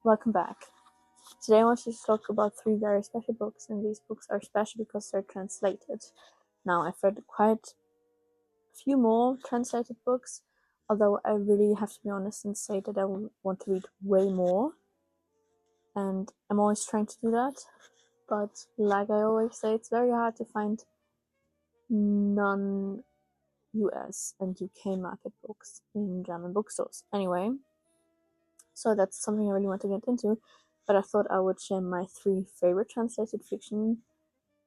Welcome back. Today I want to talk about three very special books, and these books are special because they're translated. Now, I've read quite a few more translated books, although I really have to be honest and say that I want to read way more, and I'm always trying to do that, but like I always say, it's very hard to find non-US and UK market books in German bookstores. Anyway, so that's something I really want to get into, but I thought I would share my three favorite translated fiction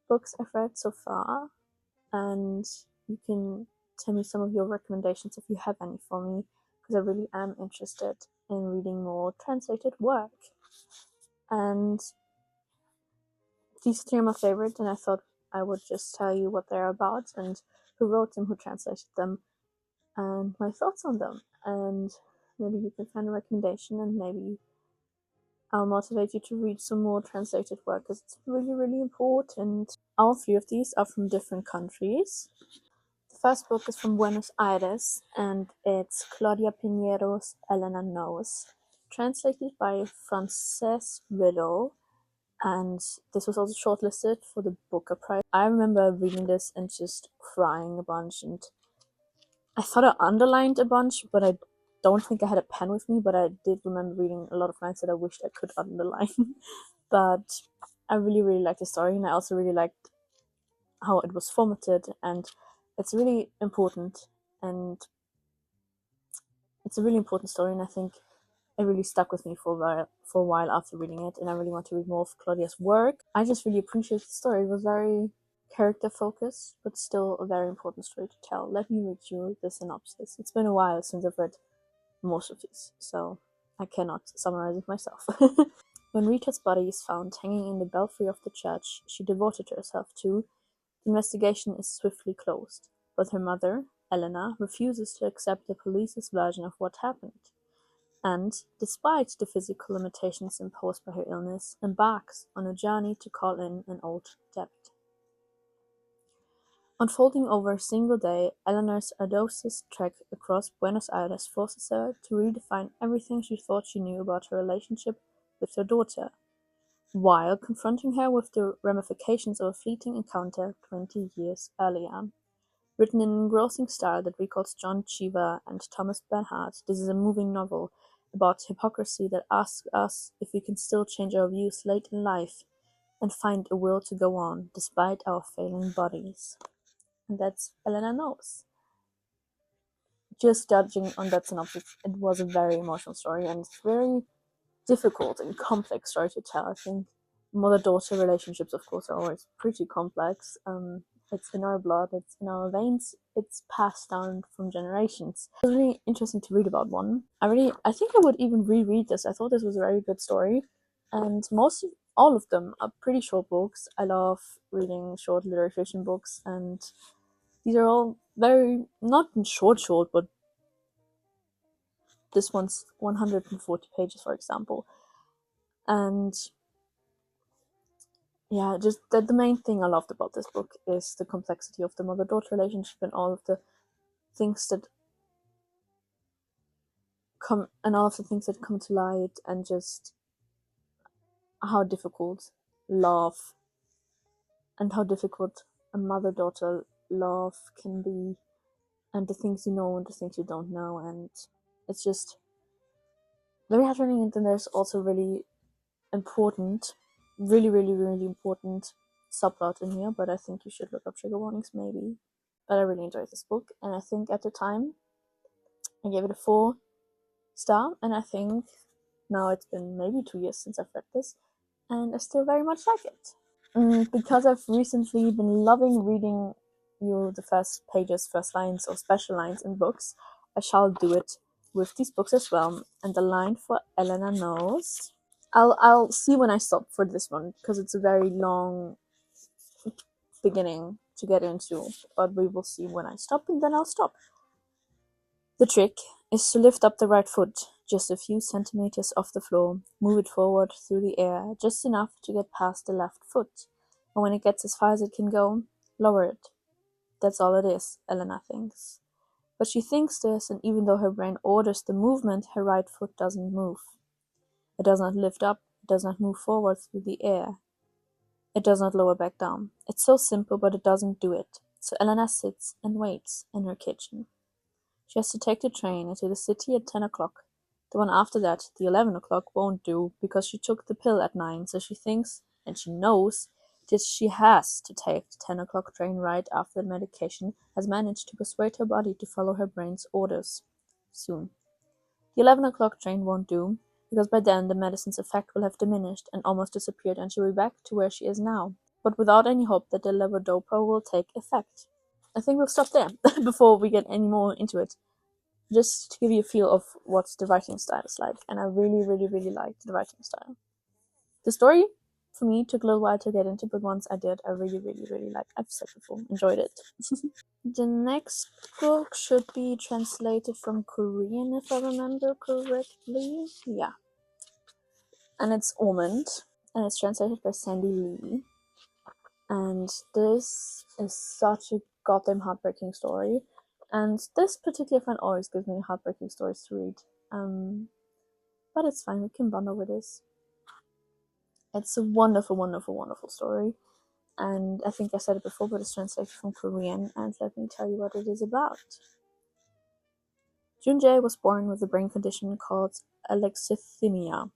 books I've read so far, and you can tell me some of your recommendations if you have any for me, because I really am interested in reading more translated work. And these three are my favorite, and I thought I would just tell you what they're about and who wrote them, who translated them, and my thoughts on them. And maybe you can find a recommendation, and maybe I'll motivate you to read some more translated work, because it's really, really important. All three of these are from different countries. The first book is from Buenos Aires, and it's Claudia Pinheiro's Elena Knows, translated by Frances Riddle, and this was also shortlisted for the Booker Prize. I remember reading this and just crying a bunch, and I thought I underlined a bunch, but I don't think I had a pen with me, but I did remember reading a lot of lines that I wished I could underline. But I really, really liked the story, and I also really liked how it was formatted, and it's really important, and it's a really important story, and I think it really stuck with me for a while after reading it, and I really want to read more of Claudia's work. I just really appreciate the story. It was very character focused, but still a very important story to tell. Let me read you the synopsis. It's been a while since I've read most of these, so I cannot summarize it myself. When Rita's body is found hanging in the belfry of the church she devoted herself to, the investigation is swiftly closed, but her mother, Elena, refuses to accept the police's version of what happened, and, despite the physical limitations imposed by her illness, embarks on a journey to call in an old debt. Unfolding over a single day, Eleanor's audacious trek across Buenos Aires forces her to redefine everything she thought she knew about her relationship with her daughter, while confronting her with the ramifications of a fleeting encounter 20 years earlier. Written in an engrossing style that recalls John Cheever and Thomas Bernhard, this is a moving novel about hypocrisy that asks us if we can still change our views late in life and find a will to go on despite our failing bodies. And that's Elena Knows. Just judging on that synopsis, it was a very emotional story, and it's very difficult and complex story to tell. I think mother-daughter relationships, of course, are always pretty complex. It's in our blood, it's in our veins, it's passed down from generations. It was really interesting to read about one. I think I would even reread this. I thought this was a very good story, and all of them are pretty short books. I love reading short literary fiction books, and these are all very, not short, but this one's 140 pages, for example. And yeah, just the main thing I loved about this book is the complexity of the mother-daughter relationship and all of the things that come to light, and just how difficult love and how difficult a mother-daughter love can be, and the things you know and the things you don't know, and it's just very heartwarming. And then there's also really important, really, really, really important subplot in here, but I think you should look up trigger warnings maybe. But I really enjoyed this book, and I think at the time I gave it a 4-star, and I think now it's been maybe 2 years since I've read this, and I still very much like it. Because I've recently been loving reading you the first pages, first lines, or special lines in books, I shall do it with these books as well. And the line for Elena Knows, I'll see when I stop for this one, because it's a very long beginning to get into, but we will see when I stop, and then I'll stop. The trick is to lift up the right foot just a few centimeters off the floor, move it forward through the air just enough to get past the left foot, and when it gets as far as it can go, lower it. That's all it is, Elena thinks. But she thinks this, and even though her brain orders the movement, her right foot doesn't move. It does not lift up, it does not move forward through the air. It does not lower back down. It's so simple, but it doesn't do it. So Elena sits and waits in her kitchen. She has to take the train into the city at 10 o'clock. The one after that, the 11 o'clock, won't do because she took the pill at 9, so she thinks, and she knows, that she has to take the 10 o'clock train right after the medication has managed to persuade her body to follow her brain's orders. Soon. The 11 o'clock train won't do, because by then the medicine's effect will have diminished and almost disappeared, and she'll be back to where she is now, but without any hope that the levodopa will take effect. I think we'll stop there before we get any more into it, just to give you a feel of what the writing style is like, and I really, really, really liked the writing style. The story, for me, took a little while to get into, but once I did, I really, really, really liked it. I've said before, enjoyed it. The next book should be translated from Korean, if I remember correctly. Yeah. And it's Almond, and it's translated by Sandy Lee. And this is such a goddamn heartbreaking story. And this particular friend always gives me heartbreaking stories to read. But it's fine, we can bond over this. It's a wonderful, wonderful, wonderful story. And I think I said it before, but it's translated from Korean, and let me tell you what it is about. Junjae was born with a brain condition called alexithymia.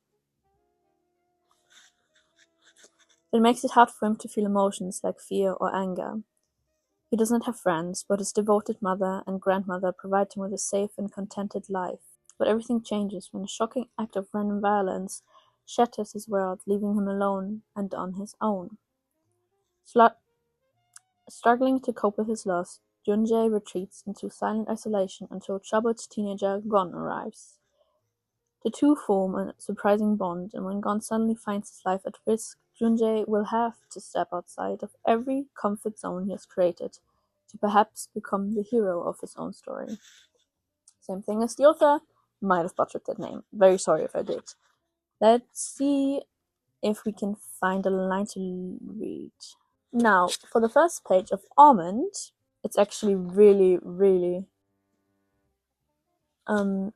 It makes it hard for him to feel emotions like fear or anger. He does not have friends, but his devoted mother and grandmother provide him with a safe and contented life. But everything changes when a shocking act of random violence shatters his world, leaving him alone and on his own. Struggling to cope with his loss, Junjae retreats into silent isolation until troubled teenager Gon arrives. The two form a surprising bond, and when Gon suddenly finds his life at risk, Junjae will have to step outside of every comfort zone he has created to perhaps become the hero of his own story. Same thing as the author. Might have butchered that name. Very sorry if I did. Let's see if we can find a line to read. Now, for the first page of Almond, it's actually really, really... I'll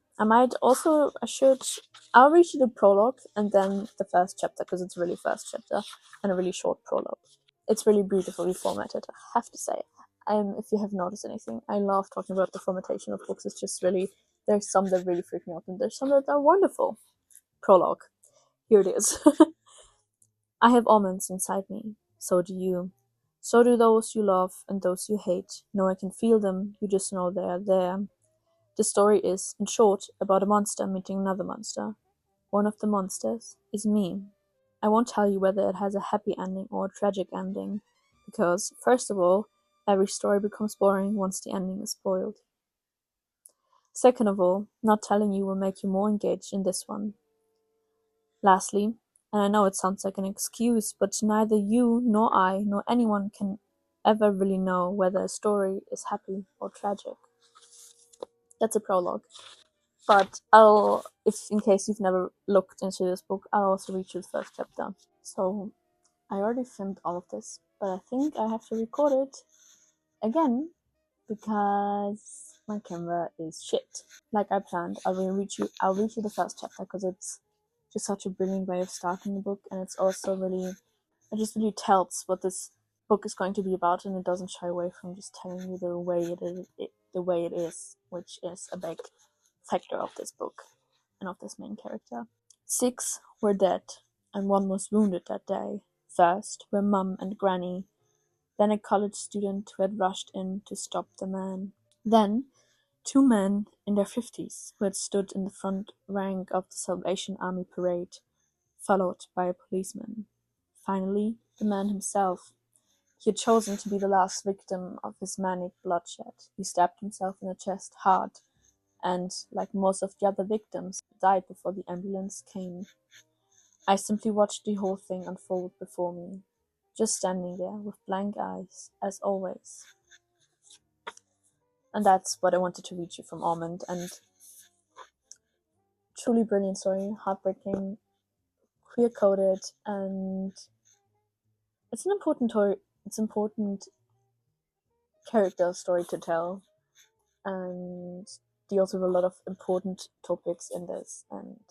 read you the prologue and then the first chapter, because it's really first chapter and a really short prologue. It's really beautifully formatted, I have to say. If you have noticed anything, I love talking about the formattation of books. It's just really, there's some that really freak me out and there's some that are wonderful. Prologue. Here it is. I have almonds inside me. So do you. So do those you love and those you hate. No, I can feel them. You just know they are there. The story is, in short, about a monster meeting another monster. One of the monsters is me. I won't tell you whether it has a happy ending or a tragic ending, because, first of all, every story becomes boring once the ending is spoiled. Second of all, not telling you will make you more engaged in this one. Lastly, and I know it sounds like an excuse, but neither you nor I nor anyone can ever really know whether a story is happy or tragic. That's a prologue. But in case you've never looked into this book, I'll also read you the first chapter. So, I already filmed all of this, but I think I have to record it again because my camera is shit. Like I planned, I'll read you the first chapter because it's just such a brilliant way of starting the book, and it's also it just really tells what this book is going to be about, and it doesn't shy away from just telling you the way it is, which is a big factor of this book and of this main character. 6 were dead, and 1 was wounded that day. First were Mum and Granny, then a college student who had rushed in to stop the man. Then 2 men in their 50s who had stood in the front rank of the Salvation Army parade, followed by a policeman. Finally, the man himself. He had chosen to be the last victim of his manic bloodshed. He stabbed himself in the chest hard, and, like most of the other victims, died before the ambulance came. I simply watched the whole thing unfold before me, just standing there with blank eyes, as always. And that's what I wanted to read you from Almond, and truly brilliant story, heartbreaking, queer-coded, and it's an important character story to tell, and deals with a lot of important topics in this, and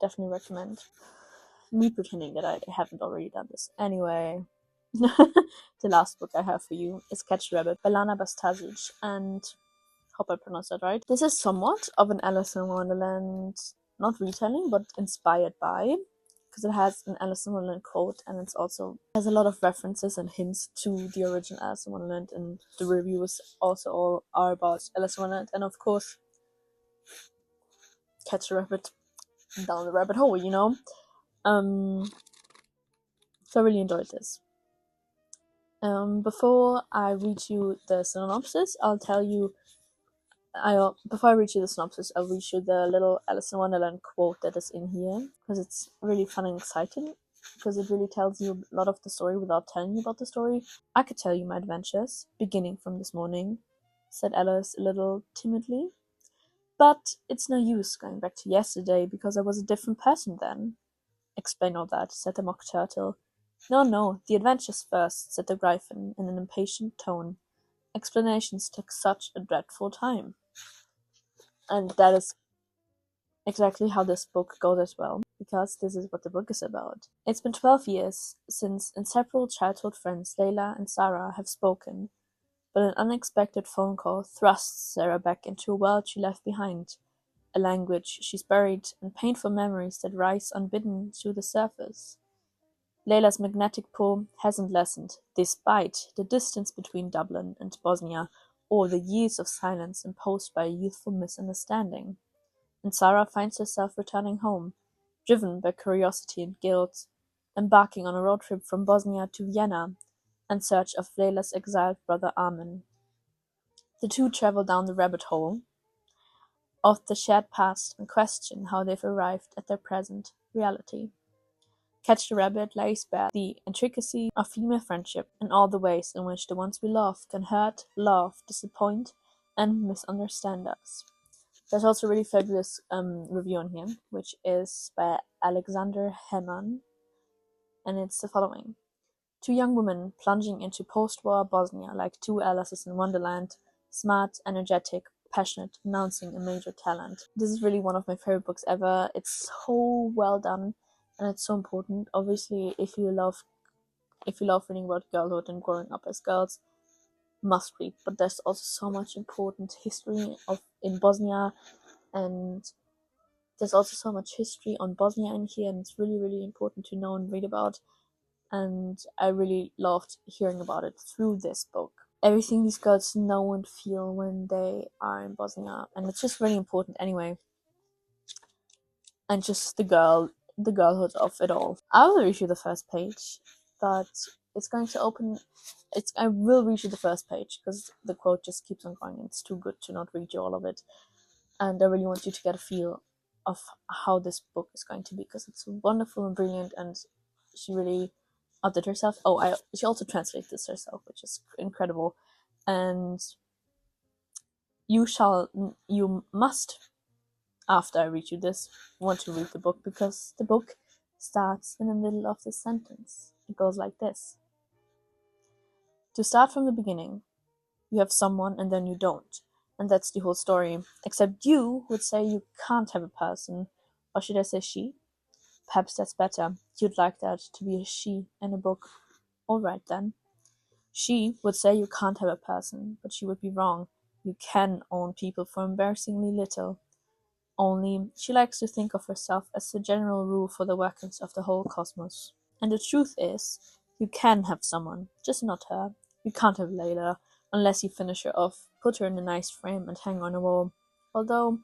definitely recommend. Me pretending that I haven't already done this. Anyway, the last book I have for you is Catch the Rabbit by Lana Bastasic, and hope I pronounced that right. This is somewhat of an Alice in Wonderland, not retelling, but inspired by, because it has an Alice in Wonderland quote, and it's also has a lot of references and hints to the original Alice in Wonderland, and the reviews also all are about Alice in Wonderland, and of course, Catch the Rabbit down the rabbit hole, you know. So I really enjoyed this. Before I read you the synopsis, I'll tell you. Before I read you the synopsis, I'll read you the little Alice in Wonderland quote that is in here, because it's really fun and exciting, because it really tells you a lot of the story without telling you about the story. I could tell you my adventures, beginning from this morning, said Alice a little timidly. But it's no use going back to yesterday, because I was a different person then. Explain all that, said the Mock Turtle. No, the adventures first, said the Gryphon in an impatient tone. Explanations take such a dreadful time. And that is exactly how this book goes as well, because this is what the book is about. It's been 12 years since inseparable childhood friends Layla and Sarah have spoken, but an unexpected phone call thrusts Sarah back into a world she left behind, a language she's buried, and painful memories that rise unbidden to the surface. Layla's magnetic pull hasn't lessened, despite the distance between Dublin and Bosnia, or the years of silence imposed by a youthful misunderstanding. And Sarah finds herself returning home, driven by curiosity and guilt, embarking on a road trip from Bosnia to Vienna, in search of Layla's exiled brother Armin. The two travel down the rabbit hole of the shared past and question how they've arrived at their present reality. Catch the Rabbit lays bare the intricacy of female friendship and all the ways in which the ones we love can hurt, love, disappoint, and misunderstand us. There's also a really fabulous review on here, which is by Alexander Heman, and it's the following. Two young women plunging into post-war Bosnia like two Alices in Wonderland, smart, energetic, passionate, announcing a major talent. This is really one of my favorite books ever. It's so well done, and it's so important. Obviously, if you love reading about girlhood and growing up as girls, must read. But there's also so much important history in Bosnia, and there's also so much history on Bosnia in here, and it's really, really important to know and read about. And I really loved hearing about it through this book. Everything these girls know and feel when they are in Bosnia, and it's just really important anyway. And just the girlhood of it all. I will read you the first page, but it's going to open. I will read you the first page because the quote just keeps on going. It's too good to not read you all of it, and I really want you to get a feel of how this book is going to be, because it's wonderful and brilliant, and she really outdid herself. She also translated this herself, which is incredible. And you must, after I read you this, want to read the book, because the book starts in the middle of the sentence. It goes like this. To start from the beginning, you have someone and then you don't. And that's the whole story. Except you would say you can't have a person. Or should I say she? Perhaps that's better. You'd like that to be a she in a book. Alright then. She would say you can't have a person, but she would be wrong. You can own people for embarrassingly little. Only, she likes to think of herself as the general rule for the workings of the whole cosmos. And the truth is, you can have someone, just not her. You can't have Layla, unless you finish her off, put her in a nice frame and hang on a wall. Although,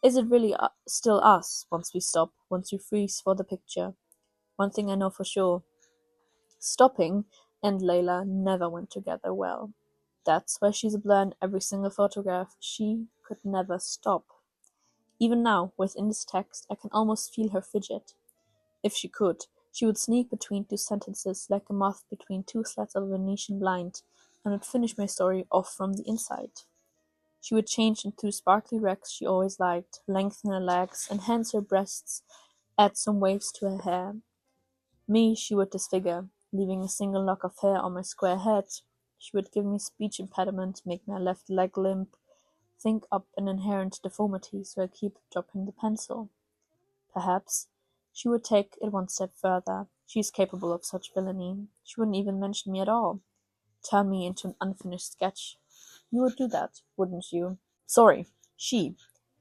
is it really still us once we stop, once we freeze for the picture? One thing I know for sure. Stopping and Layla never went together well. That's why she's a blur in every single photograph. She could never stop. Even now, within this text, I can almost feel her fidget. If she could, she would sneak between two sentences like a moth between two slats of a Venetian blind, and would finish my story off from the inside. She would change into sparkly wrecks she always liked, lengthen her legs, enhance her breasts, add some waves to her hair. Me she would disfigure, leaving a single lock of hair on my square head. She would give me speech impediment, make my left leg limp, think up an inherent deformity so I keep dropping the pencil. Perhaps She would take it one step further. She's capable of such villainy. She wouldn't even mention me at all. Turn me into an unfinished sketch. You would do that, wouldn't you? Sorry, she.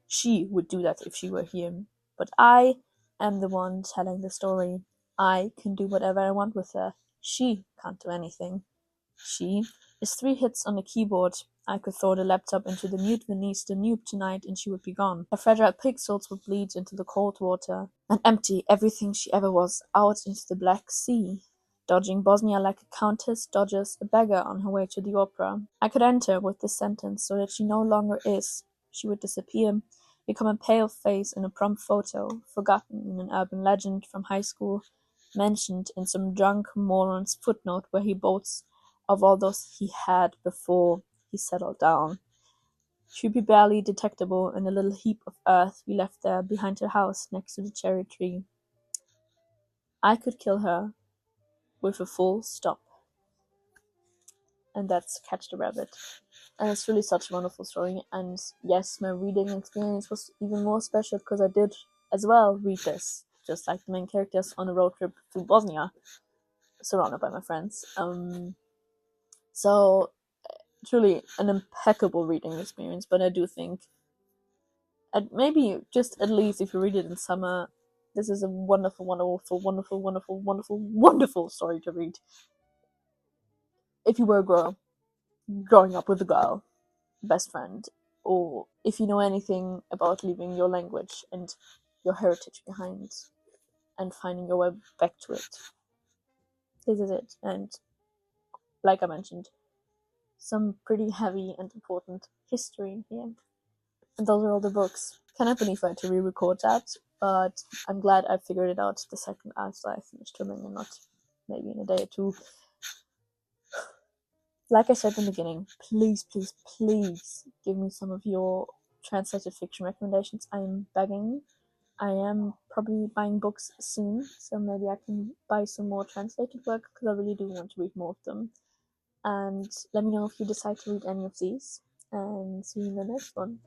She would do that if she were here. But I am the one telling the story. I can do whatever I want with her. She can't do anything. She is 3 hits on the keyboard. I could throw the laptop into the mute Venice Danube tonight and she would be gone. Her fragile pixels would bleed into the cold water and empty everything she ever was out into the Black Sea, dodging Bosnia like a countess dodges a beggar on her way to the opera. I could enter with this sentence so that she no longer is. She would disappear, become a pale face in a prom photo, forgotten in an urban legend from high school, mentioned in some drunk moron's footnote where he boasts of all those he had before he settled down. She'd be barely detectable in a little heap of earth we left there behind her house next to the cherry tree. I could kill her with a full stop. And that's Catch the Rabbit. And it's really such a wonderful story. And yes, my reading experience was even more special because I did as well read this, just like the main characters on a road trip through Bosnia, surrounded by my friends. So truly an impeccable reading experience. But I do think, maybe just at least if you read it in summer, this is a wonderful, wonderful, wonderful, wonderful, wonderful, wonderful story to read. If you were a girl, growing up with a girl, best friend, or if you know anything about leaving your language and your heritage behind and finding your way back to it, this is it. And like I mentioned, some pretty heavy and important history here. And those are all the books. Cannot believe I had to re-record that, but I'm glad I figured it out the second after I finished filming and not maybe in a day or two. Like I said in the beginning, please, please, please give me some of your translated fiction recommendations. I'm begging. I am probably buying books soon, so maybe I can buy some more translated work because I really do want to read more of them. And let me know if you decide to read any of these, and see you in the next one.